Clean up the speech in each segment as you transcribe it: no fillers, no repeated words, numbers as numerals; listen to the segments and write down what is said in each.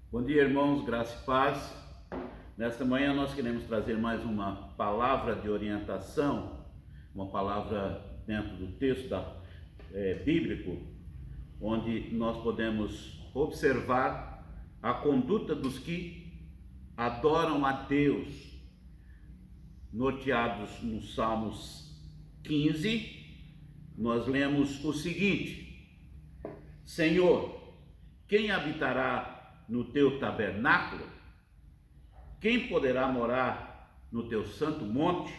Bom dia, irmãos, graça e paz. Nesta manhã nós queremos trazer mais uma palavra de orientação, uma palavra dentro do texto bíblico, onde nós podemos observar a conduta dos que adoram a Deus, norteados no Salmos 15, nós lemos o seguinte: Senhor, quem habitará no teu tabernáculo? Quem poderá morar no teu santo monte?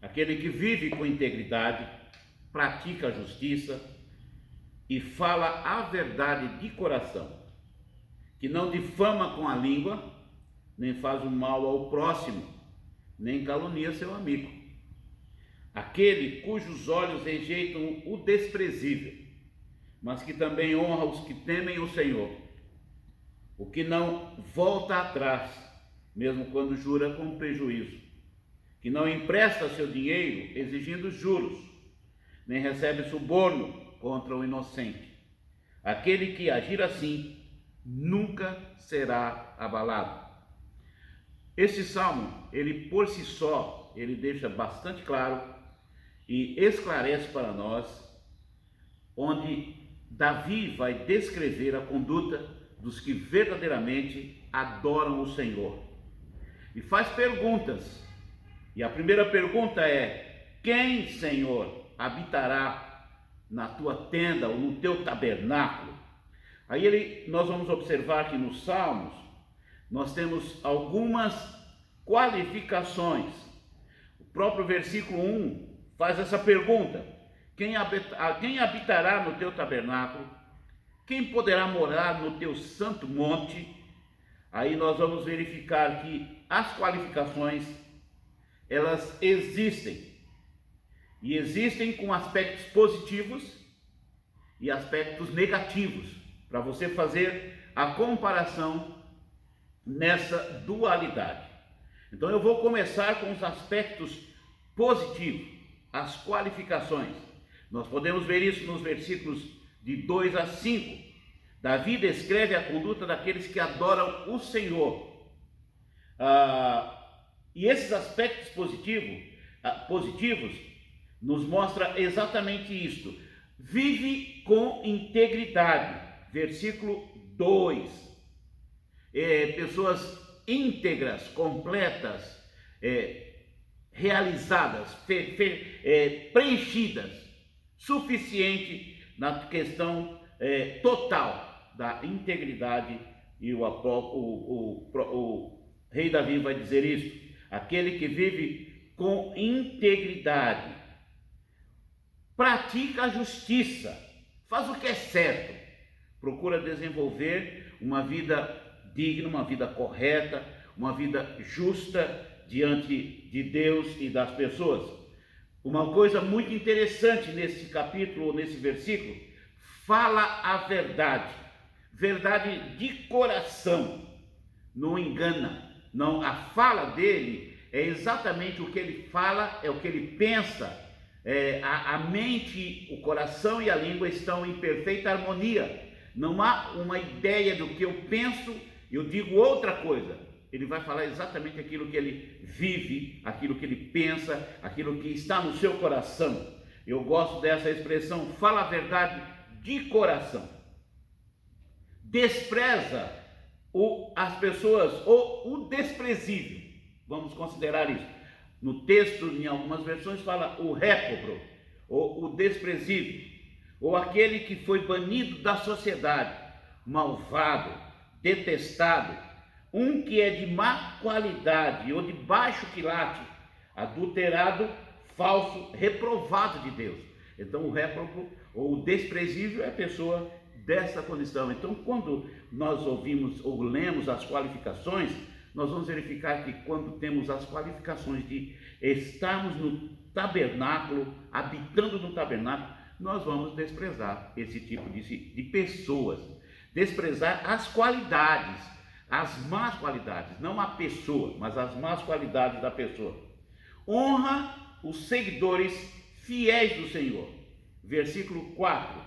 Aquele que vive com integridade, pratica a justiça e fala a verdade de coração, que não difama com a língua, nem faz o mal ao próximo, nem calunia seu amigo. Aquele cujos olhos rejeitam o desprezível, mas que também honra os que temem o Senhor, o que não volta atrás, mesmo quando jura com prejuízo, que não empresta seu dinheiro exigindo juros, nem recebe suborno contra o inocente. Aquele que agir assim nunca será abalado. Esse salmo, ele por si só, ele deixa bastante claro e esclarece para nós, onde Davi vai descrever a conduta dos que verdadeiramente adoram o Senhor. E faz perguntas. E a primeira pergunta é: quem, Senhor, habitará na tua tenda ou no teu tabernáculo? Aí nós vamos observar que nos Salmos nós temos algumas qualificações. O próprio versículo 1 faz essa pergunta: quem habitará no teu tabernáculo? Quem poderá morar no teu santo monte? Aí nós vamos verificar que as qualificações, elas existem. E existem com aspectos positivos e aspectos negativos, para você fazer a comparação nessa dualidade. Então eu vou começar com os aspectos positivos, as qualificações. Nós podemos ver isso nos versículos de 2 a 5, Davi descreve a conduta daqueles que adoram o Senhor. E esses aspectos positivos nos mostra exatamente isto. Vive com integridade. Versículo 2. Pessoas íntegras, completas, realizadas, preenchidas, suficiente na questão total da integridade. E o rei Davi vai dizer isso: aquele que vive com integridade, pratica a justiça, faz o que é certo, procura desenvolver uma vida digna, uma vida correta, uma vida justa diante de Deus e das pessoas. Uma coisa muito interessante nesse capítulo, nesse versículo: fala a verdade, verdade de coração, não engana, não. A fala dele é exatamente o que ele fala, é o que ele pensa. A mente, o coração e a língua estão em perfeita harmonia. Não há uma ideia do que eu penso, eu digo outra coisa. Ele vai falar exatamente aquilo que ele vive, aquilo que ele pensa, aquilo que está no seu coração. Eu gosto dessa expressão: fala a verdade de coração. Despreza as pessoas, ou o desprezível. Vamos considerar isso. No texto, em algumas versões, fala o réprobo, ou o desprezível, ou aquele que foi banido da sociedade, malvado, detestado, um que é de má qualidade ou de baixo quilate, adulterado, falso, reprovado de Deus. Então o réprobo ou o desprezível é a pessoa dessa condição. Então, quando nós ouvimos ou lemos as qualificações, nós vamos verificar que quando temos as qualificações de estarmos no tabernáculo, habitando no tabernáculo, nós vamos desprezar esse tipo de pessoas, desprezar as qualidades, as más qualidades, não a pessoa, mas as más qualidades da pessoa. Honra os seguidores fiéis do Senhor. Versículo 4,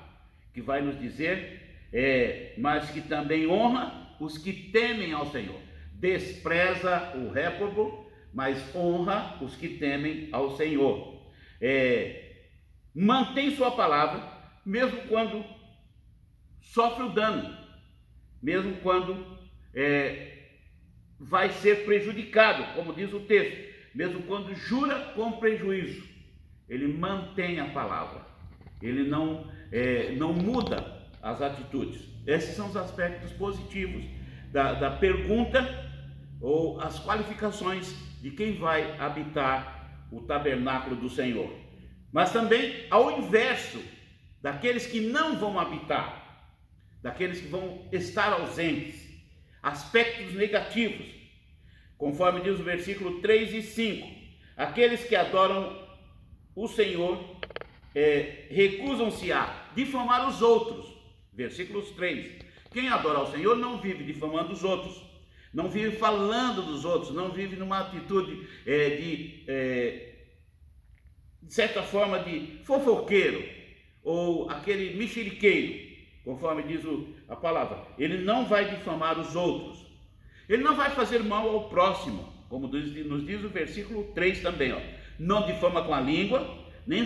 que vai nos dizer, mas que também honra os que temem ao Senhor. Despreza o réprobo, mas honra os que temem ao Senhor. Mantém sua palavra, mesmo quando sofre o dano, mesmo quando vai ser prejudicado, como diz o texto, mesmo quando jura com prejuízo, ele mantém a palavra, ele não muda as atitudes. Esses são os aspectos positivos da pergunta ou as qualificações de quem vai habitar o tabernáculo do Senhor. Mas também ao inverso, daqueles que não vão habitar, daqueles que vão estar ausentes, aspectos negativos, conforme diz o versículo 3 e 5, aqueles que adoram o Senhor recusam-se a difamar os outros. Versículos 3, quem adora ao Senhor não vive difamando os outros, não vive falando dos outros, não vive numa atitude de certa forma de fofoqueiro, ou aquele mexeriqueiro, conforme diz a palavra. Ele não vai difamar os outros, ele não vai fazer mal ao próximo, como nos diz o versículo 3 também, não difama com a língua, nem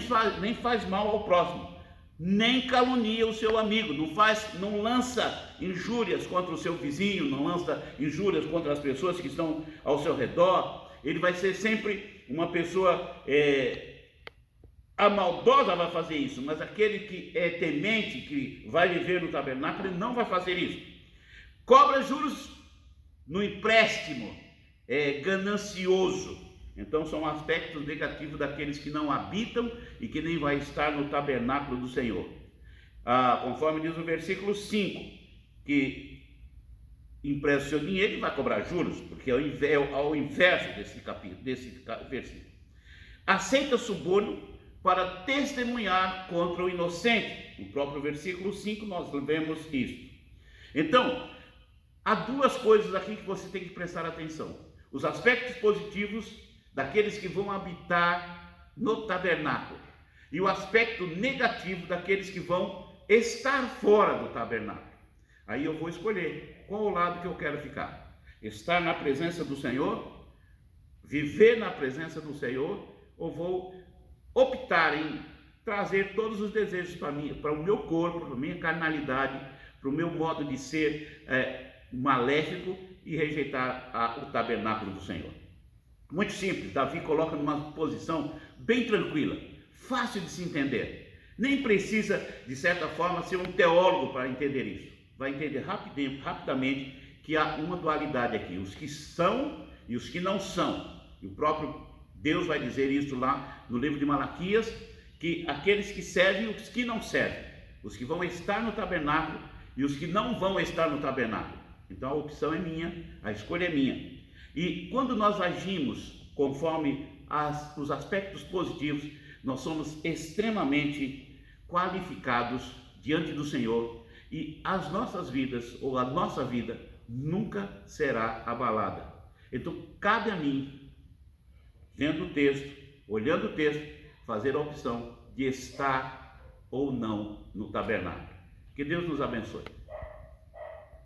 faz mal ao próximo, nem calunia o seu amigo, não lança injúrias contra o seu vizinho, não lança injúrias contra as pessoas que estão ao seu redor. Ele vai ser sempre uma pessoa, a maldosa vai fazer isso, mas aquele que é temente, que vai viver no tabernáculo, ele não vai fazer isso. Cobra juros no empréstimo, é ganancioso. Então são aspectos negativos daqueles que não habitam e que nem vai estar no tabernáculo do Senhor. Conforme diz o versículo 5, que empresta o seu dinheiro e vai cobrar juros, porque é ao inverso desse versículo. Aceita suborno para testemunhar contra o inocente. No próprio versículo 5 nós vemos isso. Então, há duas coisas aqui que você tem que prestar atenção. Os aspectos positivos daqueles que vão habitar no tabernáculo e o aspecto negativo daqueles que vão estar fora do tabernáculo. Aí eu vou escolher qual o lado que eu quero ficar: estar na presença do Senhor, viver na presença do Senhor, ou vou optar em trazer todos os desejos para o meu corpo, para a minha carnalidade, para o meu modo de ser maléfico e rejeitar o tabernáculo do Senhor. Muito simples. Davi coloca numa posição bem tranquila, fácil de se entender. Nem precisa, de certa forma, ser um teólogo para entender isso. Vai entender rapidamente que há uma dualidade aqui: os que são e os que não são. E o próprio Deus vai dizer isso lá no livro de Malaquias, que aqueles que servem e os que não servem, os que vão estar no tabernáculo e os que não vão estar no tabernáculo. Então a opção é minha, a escolha é minha. E quando nós agimos conforme os aspectos positivos, nós somos extremamente qualificados diante do Senhor, e as nossas vidas, ou a nossa vida, nunca será abalada. Então cabe a mim, vendo o texto, olhando o texto, fazer a opção de estar ou não no tabernáculo. Que Deus nos abençoe.